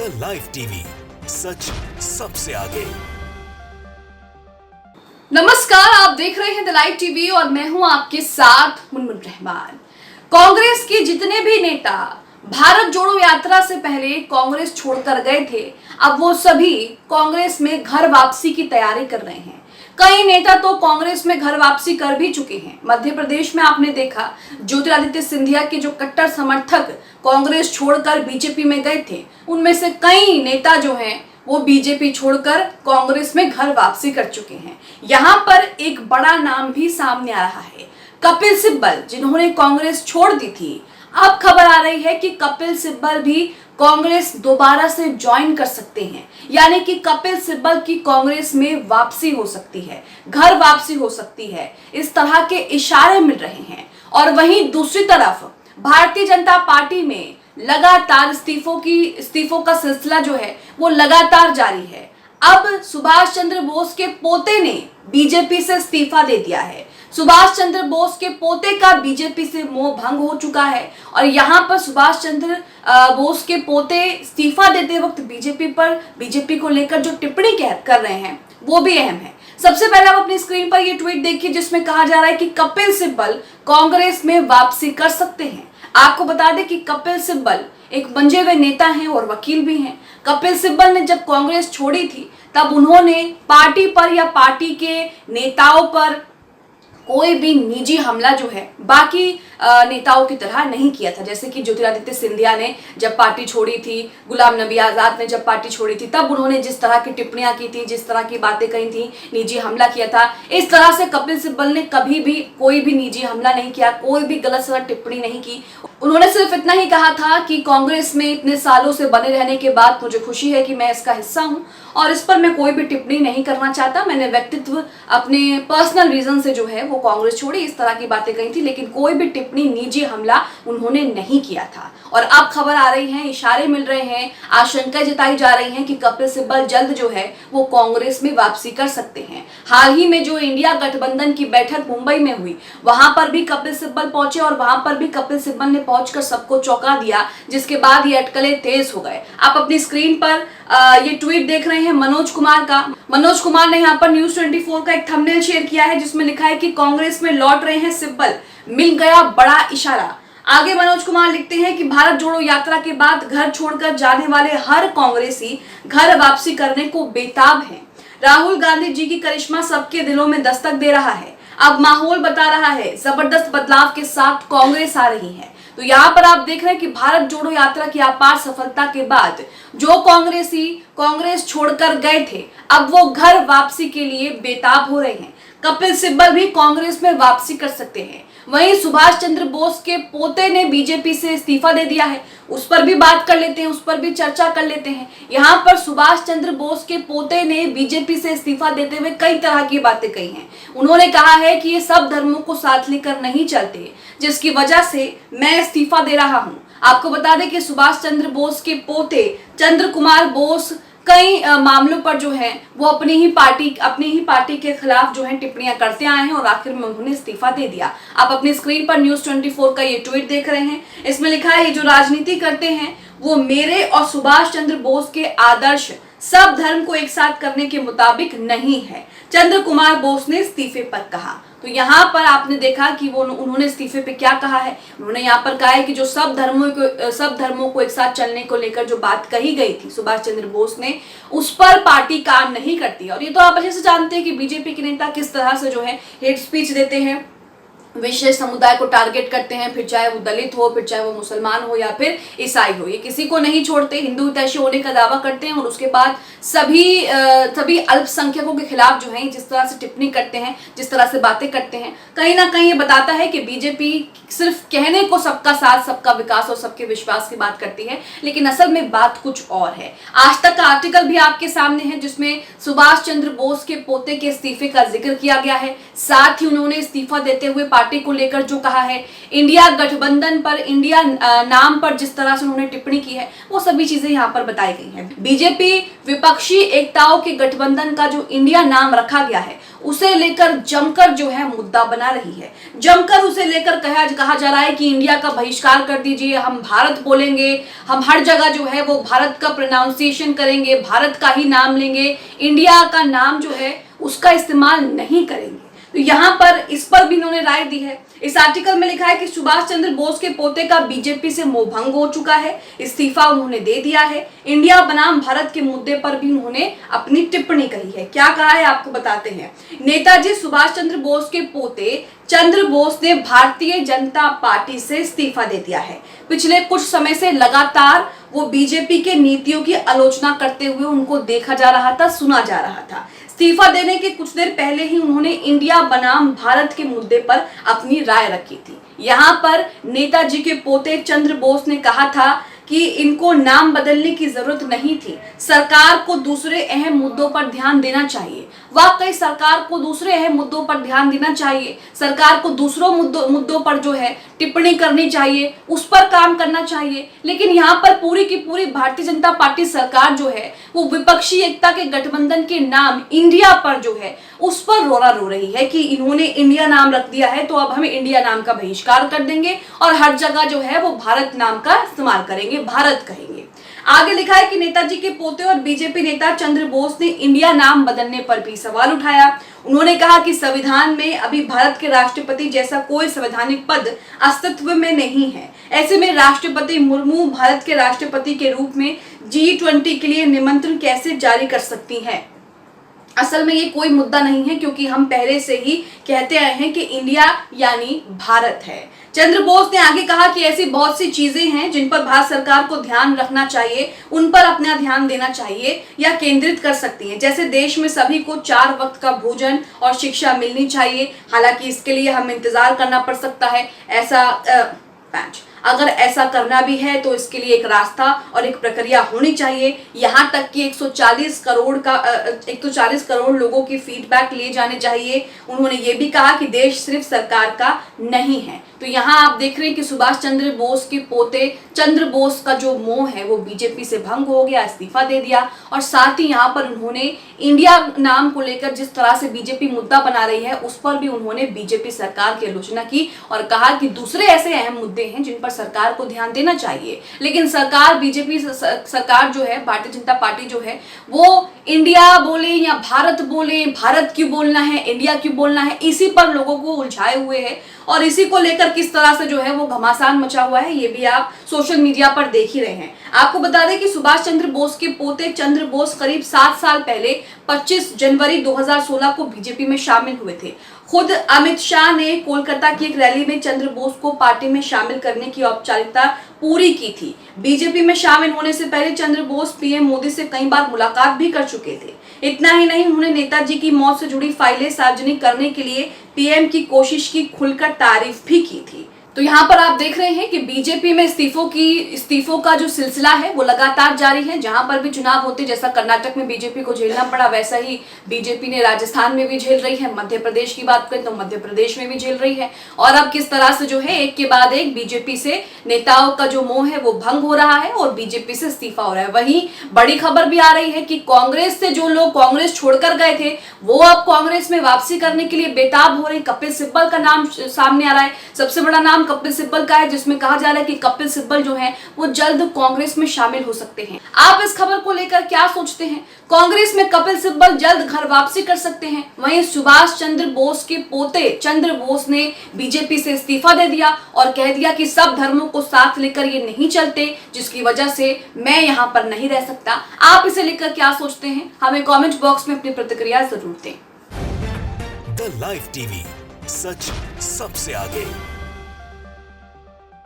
The live TV, सच सबसे आगे। नमस्कार, आप देख रहे हैं द लाइव टीवी और मैं हूं आपके साथ मुनमुन रहमान। कांग्रेस के जितने भी नेता भारत जोड़ो यात्रा से पहले कांग्रेस छोड़कर गए थे, अब वो सभी कांग्रेस में घर वापसी की तैयारी कर रहे हैं। कई नेता तो कांग्रेस में घर वापसी कर भी चुके हैं। मध्य प्रदेश में आपने देखा ज्योतिरादित्य सिंधिया के जो कट्टर समर्थक कांग्रेस छोड़कर बीजेपी में गए थे, उनमें से कई नेता जो हैं वो बीजेपी छोड़कर कांग्रेस में घर वापसी कर चुके हैं। यहाँ पर एक बड़ा नाम भी सामने आ रहा है, कपिल सिब्बल, जिन्होंने कांग्रेस छोड़ दी थी। अब खबर आ रही है कि कपिल सिब्बल भी कांग्रेस दोबारा से ज्वाइन कर सकते हैं, यानी कि कपिल सिब्बल की कांग्रेस में वापसी हो सकती है, घर वापसी हो सकती है। इस तरह के इशारे मिल रहे हैं। और वहीं दूसरी तरफ भारतीय जनता पार्टी में लगातार इस्तीफों का सिलसिला जो है वो लगातार जारी है। अब सुभाष चंद्र बोस के पोते ने बीजेपी से इस्तीफा दे दिया है। सुभाष चंद्र बोस के पोते का बीजेपी से मोह भंग हो चुका है और यहाँ पर सुभाष चंद्र बोस के पोते इस्तीफा देते वक्त बीजेपी को लेकर जो टिप्पणी कर रहे हैं वो भी अहम है। सबसे पहले आप अपनी स्क्रीन पर ये ट्वीट देखिए, जिसमें कहा जा रहा है कि कपिल सिब्बल कांग्रेस में वापसी कर सकते हैं। आपको बता दें कि कपिल सिब्बल एक मंजे हुए नेता हैं और वकील भी हैं। कपिल सिब्बल ने जब कांग्रेस छोड़ी थी तब उन्होंने पार्टी पर या पार्टी के नेताओं पर कोई भी निजी हमला जो है बाकी नेताओं की तरह नहीं किया था। जैसे कि ज्योतिरादित्य सिंधिया ने जब पार्टी छोड़ी थी, गुलाम नबी आजाद ने जब पार्टी छोड़ी थी, तब उन्होंने जिस तरह की टिप्पणियां की थी, जिस तरह की बातें कही थी, निजी हमला किया था। इस तरह से कपिल सिब्बल ने कभी भी कोई भी निजी हमला नहीं किया, कोई भी गलत सलत टिप्पणी नहीं की। उन्होंने सिर्फ इतना ही कहा था कि कांग्रेस में इतने सालों से बने रहने के बाद मुझे खुशी है कि मैं इसका हिस्सा हूं और इस पर मैं कोई भी टिप्पणी नहीं करना चाहता। मैंने व्यक्तित्व अपने पर्सनल रीजन से जो है वो कांग्रेस छोड़ी, इस तरह की बातें कही थी, लेकिन कोई भी टिप्पणी निजी हमला उन्होंने नहीं किया था। और अब खबर आ रही है, इशारे मिल रहे हैं, आशंकाएं जताई जा रही हैं कि कपिल सिब्बल जल्द जो है वो कांग्रेस में वापसी कर सकते हैं। हाल ही में जो इंडिया गठबंधन की बैठक मुंबई में हुई, वहां पर भी कपिल सिब्बल पहुंचे और वहां पर भी कपिल सिब्बल ने पहुंचकर सबको चौंका दिया, जिसके बाद ये अटकलें तेज हो गए। आप अपनी स्क्रीन पर ये ट्वीट देख रहे हैं मनोज कुमार का। मनोज कुमार ने यहाँ पर न्यूज 24 का एक थंबनेल शेयर किया है, जिसमें लिखा है कि कांग्रेस में लौट रहे हैं सिब्बल, मिल गया बड़ा इशारा। आगे मनोज कुमार लिखते हैं कि भारत जोड़ो यात्रा के बाद घर छोड़कर जाने वाले हर कांग्रेसी घर वापसी करने को बेताब हैं। राहुल गांधी जी की करिश्मा सबके दिलों में दस्तक दे रहा है। अब माहौल बता रहा है, जबरदस्त बदलाव के साथ कांग्रेस आ रही है। तो यहाँ पर आप देख रहे हैं कि भारत जोड़ो यात्रा की अपार सफलता के बाद जो कांग्रेसी कांग्रेस छोड़कर गए थे, अब वो घर वापसी के लिए बेताब हो रहे हैं। कपिल सिब्बल भी कांग्रेस में वापसी कर सकते हैं। वहीं सुभाष चंद्र बोस के पोते ने बीजेपी से इस्तीफा दे दिया है, उस पर भी बात कर लेते हैं, उस पर भी चर्चा कर लेते हैं। यहाँ पर सुभाष चंद्र बोस के पोते ने बीजेपी से इस्तीफा देते हुए कई तरह की बातें कही हैं। उन्होंने कहा है कि ये सब धर्मों को साथ लेकर नहीं चलते, जिसकी वजह से मैं इस्तीफा दे रहा हूँ। आपको बता दें कि सुभाष चंद्र बोस के पोते चंद्र कुमार बोस कई मामलों पर जो है वो अपनी ही पार्टी के खिलाफ जो है टिप्पणियां करते आए हैं और आखिर में उन्होंने इस्तीफा दे दिया। आप अपनी स्क्रीन पर न्यूज 24 का ये ट्वीट देख रहे हैं। इसमें लिखा है, ये जो राजनीति करते हैं वो मेरे और सुभाष चंद्र बोस के आदर्श सब धर्म को एक साथ करने के मुताबिक नहीं है, चंद्र कुमार बोस ने इस्तीफे पर कहा। तो यहाँ पर आपने देखा कि वो उन्होंने इस्तीफे पे क्या कहा है। उन्होंने यहाँ पर कहा है कि जो सब धर्मों को एक साथ चलने को लेकर जो बात कही गई थी सुभाष चंद्र बोस ने, उस पर पार्टी काम नहीं करती। और ये तो आप अच्छे से जानते हैं कि बीजेपी के नेता किस तरह से जो है हेट स्पीच देते हैं, विशेष समुदाय को टारगेट करते हैं, फिर चाहे वो दलित हो, फिर चाहे वो मुसलमान हो या फिर ईसाई हो, ये किसी को नहीं छोड़ते। हिंदू हितैषी होने का दावा करते हैं और उसके बाद सभी अल्पसंख्यकों के खिलाफ जो है जिस तरह से टिप्पणी करते हैं, जिस तरह से बातें करते हैं, कहीं ना कहीं ये बताता है कि बीजेपी सिर्फ कहने को सबका साथ, सबका विकास और सबके विश्वास की बात करती है, लेकिन असल में बात कुछ और है। आज तक का आर्टिकल भी आपके सामने है, जिसमें सुभाष चंद्र बोस के पोते के इस्तीफे का जिक्र किया गया है। साथ ही उन्होंने इस्तीफा देते हुए पार्टी को लेकर जो कहा है, इंडिया गठबंधन पर, इंडिया नाम पर जिस तरह से उन्होंने टिप्पणी की है, वो सभी चीजें यहाँ पर बताई गई हैं। बीजेपी विपक्षी एकताओं के गठबंधन का जो इंडिया नाम रखा गया है उसे लेकर जमकर जो है मुद्दा बना रही है। जमकर उसे लेकर कहा जा रहा है कि इंडिया का बहिष्कार कर दीजिए, हम भारत बोलेंगे, हम हर जगह जो है वो भारत का प्रोनाउंसिएशन करेंगे, भारत का ही नाम लेंगे, इंडिया का नाम जो है उसका इस्तेमाल नहीं करेंगे। तो यहाँ पर इस पर भी इन्होंने राय दी है। इस आर्टिकल में लिखा है कि सुभाष चंद्र बोस के पोते का बीजेपी से मोहभंग हो चुका है, इस्तीफा उन्होंने दे दिया है। इंडिया बनाम भारत के मुद्दे पर भी उन्होंने अपनी टिप्पणी कही है। क्या कहा है आपको बताते हैं। नेताजी सुभाष चंद्र बोस के पोते चंद्र बोस ने भारतीय जनता पार्टी से इस्तीफा दे दिया है। पिछले कुछ समय से लगातार वो बीजेपी के नीतियों की आलोचना करते हुए उनको देखा जा रहा था, सुना जा रहा था। इस्तीफा देने के कुछ देर पहले ही उन्होंने इंडिया बनाम भारत के मुद्दे पर अपनी राय रखी थी। यहाँ पर नेताजी के पोते चंद्र बोस ने कहा था कि इनको नाम बदलने की जरूरत नहीं थी, सरकार को दूसरे अहम मुद्दों पर ध्यान देना चाहिए। वाकई सरकार को दूसरे अहम मुद्दों पर ध्यान देना चाहिए, सरकार को दूसरों मुद्दों पर जो है टिप्पणी करनी चाहिए, उस पर काम करना चाहिए। लेकिन यहाँ पर पूरी की पूरी भारतीय जनता पार्टी सरकार जो है वो विपक्षी एकता के गठबंधन के नाम इंडिया पर जो है उस पर रोना रो रही है कि इन्होंने इंडिया नाम रख दिया है तो अब हम इंडिया नाम का बहिष्कार कर देंगे और हर जगह जो है वो भारत नाम का इस्तेमाल करेंगे, भारत कहेंगे। आगे लिखा है कि नेताजी के पोते और बीजेपी नेता चंद्र बोस ने इंडिया नाम बदलने पर भी सवाल उठाया। उन्होंने कहा कि संविधान में अभी भारत के राष्ट्रपति जैसा कोई संवैधानिक पद अस्तित्व में नहीं है। ऐसे में राष्ट्रपति मुर्मू भारत के राष्ट्रपति के रूप में G20 के लिए निमंत्रण कैसे जारी कर सकती हैं। असल में ये कोई मुद्दा नहीं है क्योंकि हम पहले से ही कहते आए हैं कि इंडिया यानी भारत है। चंद्र बोस ने आगे कहा कि ऐसी बहुत सी चीजें हैं जिन पर भारत सरकार को ध्यान रखना चाहिए, उन पर अपना ध्यान देना चाहिए या केंद्रित कर सकती है। जैसे देश में सभी को 4 वक्त का भोजन और शिक्षा मिलनी चाहिए। हालांकि इसके लिए हमें इंतजार करना पड़ सकता है। अगर ऐसा करना भी है तो इसके लिए एक रास्ता और एक प्रक्रिया होनी चाहिए। यहाँ तक कि 140 करोड़ लोगों की फीडबैक लिए जाने चाहिए। उन्होंने ये भी कहा कि देश सिर्फ सरकार का नहीं है। तो यहाँ आप देख रहे हैं कि सुभाष चंद्र बोस के पोते चंद्र बोस का जो मोह है वो बीजेपी से भंग हो गया, इस्तीफा दे दिया। और साथ ही यहाँ पर उन्होंने इंडिया नाम को लेकर जिस तरह से बीजेपी मुद्दा बना रही है उस पर भी उन्होंने बीजेपी सरकार की आलोचना की और कहा कि दूसरे ऐसे अहम मुद्दे हैं जिन पर सरकार को ध्यान देना चाहिए। लेकिन सरकार, बीजेपी सरकार जो है, भारतीय जनता पार्टी जो है, वो इंडिया बोले या भारत बोले, भारत क्यों बोलना है, इंडिया क्यों बोलना है, इसी पर लोगों को उलझाए हुए है। और इसी को लेकर किस तरह से जो है वो घमासान मचा हुआ है ये भी आप सोशल मीडिया पर देख ही रहे हैं। आपको बता दें कि सुभाष चंद्र बोस के पोते चंद्र बोस करीब 7 साल पहले 25 जनवरी 2016 को बीजेपी में शामिल हुए थे। खुद अमित शाह ने कोलकाता की एक रैली में चंद्र बोस को पार्टी में शामिल करने की औपचारिकता पूरी की थी। बीजेपी में शामिल होने से पहले चंद्र बोस पीएम मोदी से कई बार मुलाकात भी कर चुके थे। इतना ही नहीं, उन्होंने नेताजी की मौत से जुड़ी फाइलें सार्वजनिक करने के लिए पीएम की कोशिश की खुलकर तारीफ भी की थी। तो यहाँ पर आप देख रहे हैं कि बीजेपी में इस्तीफों का जो सिलसिला है वो लगातार जारी है। जहां पर भी चुनाव होते, जैसा कर्नाटक में बीजेपी को झेलना पड़ा, वैसा ही बीजेपी ने राजस्थान में भी झेल रही है। मध्य प्रदेश की बात करें तो मध्य प्रदेश में भी झेल रही है। और अब किस तरह से जो है एक के बाद एक बीजेपी से नेताओं का जो मोह है वो भंग हो रहा है और बीजेपी से इस्तीफा हो रहा है। वहीं बड़ी खबर भी आ रही है कि कांग्रेस से जो लोग कांग्रेस छोड़कर गए थे वो अब कांग्रेस में वापसी करने के लिए बेताब हो रहे। कपिल सिब्बल का नाम सामने आ रहा है। सबसे बड़ा नाम कपिल सिब्बल का है, जिसमें कहा जा रहा है कि कपिल सिब्बल जो है वो जल्द कांग्रेस में शामिल हो सकते हैं। आप इस खबर को लेकर क्या सोचते हैं? कांग्रेस में कपिल सिब्बल जल्द घर वापसी कर सकते हैं। वहीं सुभाष चंद्र बोस के पोते चंद्र बोस ने बीजेपी से इस्तीफा दे दिया और कह दिया कि सब धर्मों को साथ लेकर ये नहीं चलते, जिसकी वजह से मैं यहाँ पर नहीं रह सकता। आप इसे लेकर क्या सोचते हैं? हमें कमेंट बॉक्स में अपनी प्रतिक्रिया जरूर दें। द लाइव टीवी, सच सबसे आगे।